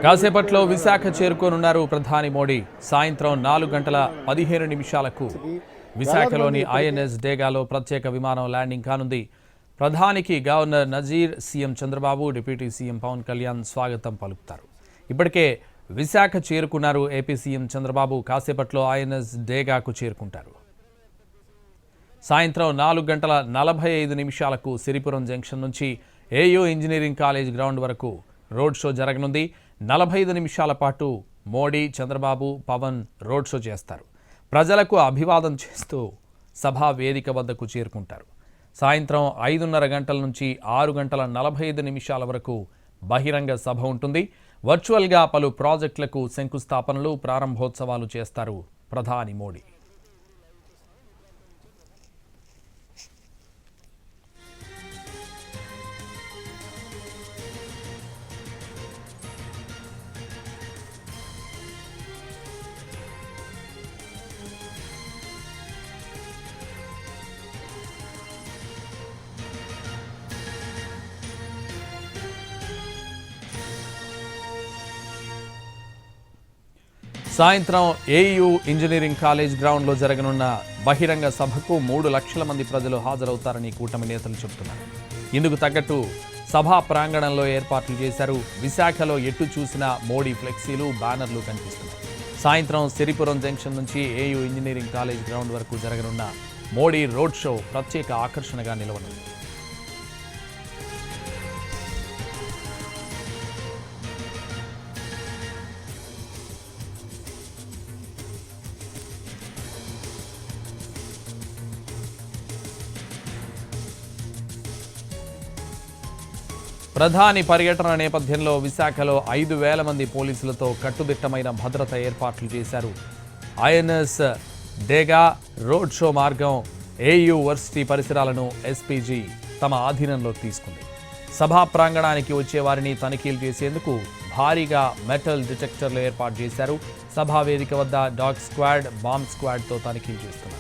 కాసేపట్లో విశాఖ చేరుకోనున్నారు ప్రధాని మోడీ. సాయంత్రం 4:15 విశాఖలోని ఐఎన్ఎస్ డేగాలో ప్రత్యేక విమానం ల్యాండింగ్ కానుంది. ప్రధానికి governor Nazeer, CM Chandrababu, deputy CM Pavan Kalyan స్వాగతం పలుకుతారు. ఇప్పటికే విశాఖ చేరుకున్నారు ఏపీ సీఎం చంద్రబాబు. కాసేపట్లో ఐఎన్ఎస్ డేగాకు చేరుకుంటారు. సాయంత్రం 4:45 సిరిపురం జంక్షన్ నుంచి ఏయూ ఇంజనీరింగ్ కాలేజ్ గ్రౌండ్ వరకు రోడ్ షో జరగనుంది. 45 నిమిషాల పాటు మోడీ, చంద్రబాబు, పవన్ రోడ్ షో చేస్తారు. ప్రజలకు అభివాదం చేస్తూ సభా వేదిక వద్దకు చేరుకుంటారు. సాయంత్రం 5:30 గంటల నుంచి 6:45 వరకు బహిరంగ సభ ఉంటుంది. వర్చువల్గా పలు ప్రాజెక్టులకు శంకుస్థాపనలు, ప్రారంభోత్సవాలు చేస్తారు ప్రధాని మోడీ. సాయంత్రం ఏయూ ఇంజనీరింగ్ కాలేజ్ గ్రౌండ్లో జరగనున్న బహిరంగ సభకు 3 లక్షల మంది ప్రజలు హాజరవుతారని కూటమి నేతలు చెబుతున్నారు. ఇందుకు తగ్గట్టు సభా ప్రాంగణంలో ఏర్పాట్లు చేశారు. విశాఖలో ఎటు చూసినా మోడీ ఫ్లెక్సీలు, బ్యానర్లు కనిపిస్తున్నాయి. సాయంత్రం సిరిపురం జంక్షన్ నుంచి ఏయూ ఇంజనీరింగ్ కాలేజ్ గ్రౌండ్ వరకు జరగనున్న మోడీ రోడ్ షో ప్రత్యేక ఆకర్షణగా నిలవనుంది. ప్రధాని పర్యటన నేపథ్యంలో విశాఖలో 5,000 మంది పోలీసులతో కట్టుదిట్టమైన భద్రత ఏర్పాట్లు చేశారు. ఐఎన్ఎస్ డేగా రోడ్ షో మార్గం, ఏయూ వర్సిటీ పరిసరాలను ఎస్పీజీ తమ ఆధీనంలోకి తీసుకుంది. సభా ప్రాంగణానికి వచ్చే వారిని తనిఖీలు చేసేందుకు భారీగా మెటల్ డిటెక్టర్లు ఏర్పాటు చేశారు. సభా వేదిక వద్ద డాగ్ స్క్వాడ్, బాంబ్ స్క్వాడ్తో తనిఖీలు చేస్తున్నారు.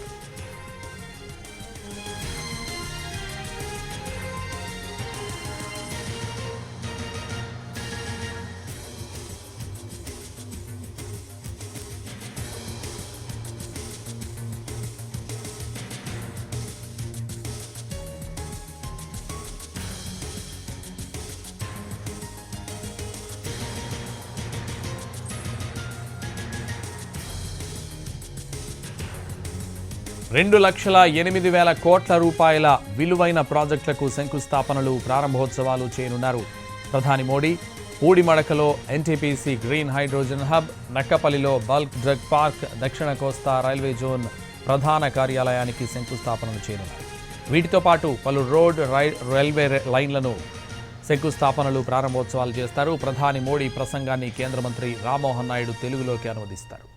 ₹2,08,000 కోట్ల విలువైన ప్రాజెక్టులకు శంకుస్థాపనలు, ప్రారంభోత్సవాలు చేయనున్నారు ప్రధాని మోడీ. పూడిమడకలో ఎన్టీపీసీ గ్రీన్ హైడ్రోజన్ హబ్, నక్కపల్లిలో బల్క్ డ్రగ్ పార్క్, దక్షిణ కోస్తా రైల్వే జోన్ ప్రధాన కార్యాలయానికి శంకుస్థాపనలు చేయనున్నారు. వీటితో పాటు పలు రోడ్, రైల్వే లైన్లను శంకుస్థాపనలు, ప్రారంభోత్సవాలు చేస్తారు. ప్రధాని మోడీ ప్రసంగాన్ని కేంద్ర మంత్రి రామ్మోహన్ నాయుడు తెలుగులోకి అనువదిస్తారు.